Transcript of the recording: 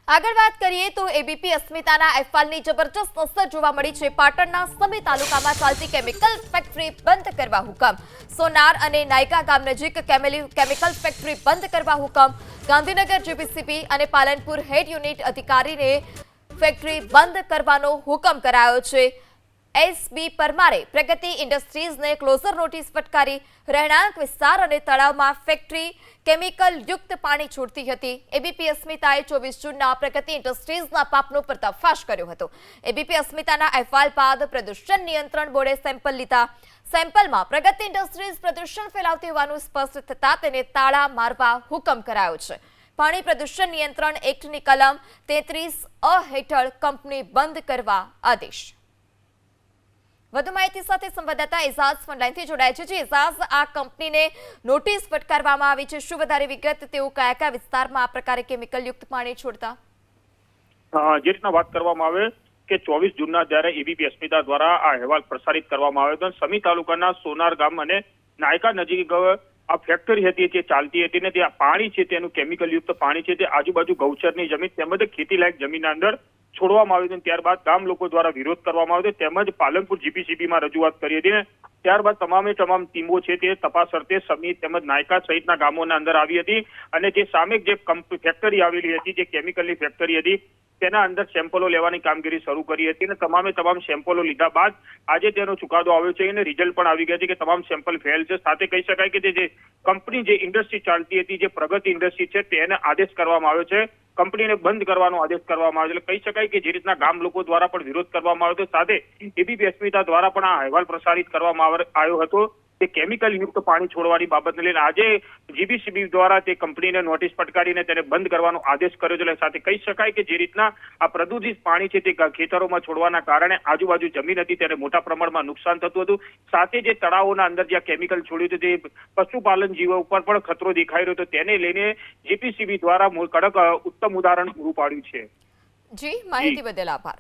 આગળ વાત કરીએ તો એબીપી અસ્મિતાના અહેવાલની જબરજસ્ત અસર જોવા મળી છે। પાટણના સમી તાલુકામાં ચાલતી કેમિકલ ફેક્ટરી બંધ કરવા હુકમ। સોનાર અને નાયકા ગામ નજીક કેમિકલ ફેક્ટરી બંધ કરવા હુકમ। ગાંધીનગર જીપીસીબી અને પાલનપુર હેડ યુનિટ અધિકારીને ફેક્ટરી બંધ કરવાનો હુકમ કરાયો છે। એસબી પરમારે પ્રગતિ ઇન્ડસ્ટ્રીઝને ક્લોઝર નોટિસ ફટકારી। રહેણાંક વિસ્તાર અને તળાવમાં ફેક્ટરી કેમિકલ યુક્ત પાણી છોડતી હતી। એબીપી અસ્મિતાએ 24 જૂનના પ્રગતિ ઇન્ડસ્ટ્રીઝના પાપનો પર્દાફાશ કર્યો હતો। એબીપી અસ્મિતાના અહેવાલ બાદ પ્રદૂષણ નિયંત્રણ બોર્ડે સેમ્પલ લીધા। સેમ્પલમાં પ્રગતિ ઇન્ડસ્ટ્રીઝ પ્રદૂષણ ફેલાવતી હોવાનું સ્પષ્ટ થતાં તેને તાળા મારવા હુકમ કરાયો છે। પાણી પ્રદૂષણ નિયંત્રણ એક્ટની કલમ 33 અ હેઠળ કંપની બંધ કરવા આદેશ। વધુ માહિતી સાથે સંવાદદાતા એઝાઝ ફોનલાઈનથી જોડાય છે। એઝાઝ, આ કંપનીને નોટિસ ફટકારવામાં આવી છે, શું વધારે વિગત? તેઓ કયા કયા વિસ્તારમાં આ પ્રકારે કેમિકલ યુક્ત પાણી છોડતા? જે રીતના વાત કરવામાં આવે કે 24 જૂનના જ્યારે એબીપી અસ્મિતા દ્વારા આ અહેવાલ પ્રસારિત કરવામાં આવ્યો હતો, સમી તાલુકાના સોનાર ગામ અને નાયકા નજીક આ ફેક્ટરી હતી જે ચાલતી હતી ને ત્યાં પાણી છે તેનું કેમિકલ યુક્ત પાણી છે તે આજુબાજુ ગૌચરની જમીન તેમજ ખેતીલાયક જમીનના અંદર છોડવામાં આવ્યું હતું। ત્યારબાદ ગામ લોકો દ્વારા વિરોધ કરવામાં આવ્યો તેમજ પાલનપુર જીપીસીબીમાં રજૂઆત કરી હતી। ત્યારબાદ તમામ ટીમો છે તે તપાસ અર્થે સમી તેમજ નાયકા સહિતના ગામોના અંદર આવી હતી અને તે સામે જે ફેક્ટરી આવેલી હતી, જે કેમિકલની ફેક્ટરી હતી, તેના અંદર સેમ્પલો લેવાની કામગીરી શરૂ કરી હતી અને તમામ સેમ્પલો લીધા બાદ આજે તેનો ચુકાદો આવ્યો છે અને રિઝલ્ટ પણ આવી ગયા છે કે તમામ સેમ્પલ ફેલ છે। સાથે કહી શકાય કે જે કંપની જે ઇન્ડસ્ટ્રી ચાલતી હતી, જે પ્રગતિ ઇન્ડસ્ટ્રી છે, તેને આદેશ કરવામાં આવ્યો છે, કંપનીને બંધ કરવાનો આદેશ કરવામાં આવ્યો છે। એટલે કહી શકાય કે જે રીતના ગામ લોકો દ્વારા પણ વિરોધ કરવામાં આવ્યો હતો, સાથે એબીપી અસ્મિતા દ્વારા પણ આ અહેવાલ પ્રસારિત કરવામાં આવ્યો હતો તે કેમિકલ યુક્ત પાણી છોડવાની બાબતને લઈને આજે જીપીસીબી દ્વારા તે કંપનીને નોટિસ ફટકારીને તેને બંધ કરવાનો આદેશ કર્યો છે। સાથે કહી શકાય કે જે રીતના આ પ્રદૂષિત પાણી છે તે ખેતરોમાં છોડવાના કારણે આજુબાજુ જમીન હતી તેને મોટા પ્રમાણમાં નુકસાન થતું હતું। સાથે જે તળાવોના અંદર જ્યાં કેમિકલ છોડ્યું હતું તે પશુપાલન જીવો ઉપર પણ ખતરો દેખાઈ રહ્યો હતો, તેને લઈને જીપીસીબી દ્વારા કડક ઉત્તમ ઉદાહરણ પૂરું પાડ્યું છે। જી, માહિતી બદલ આભાર।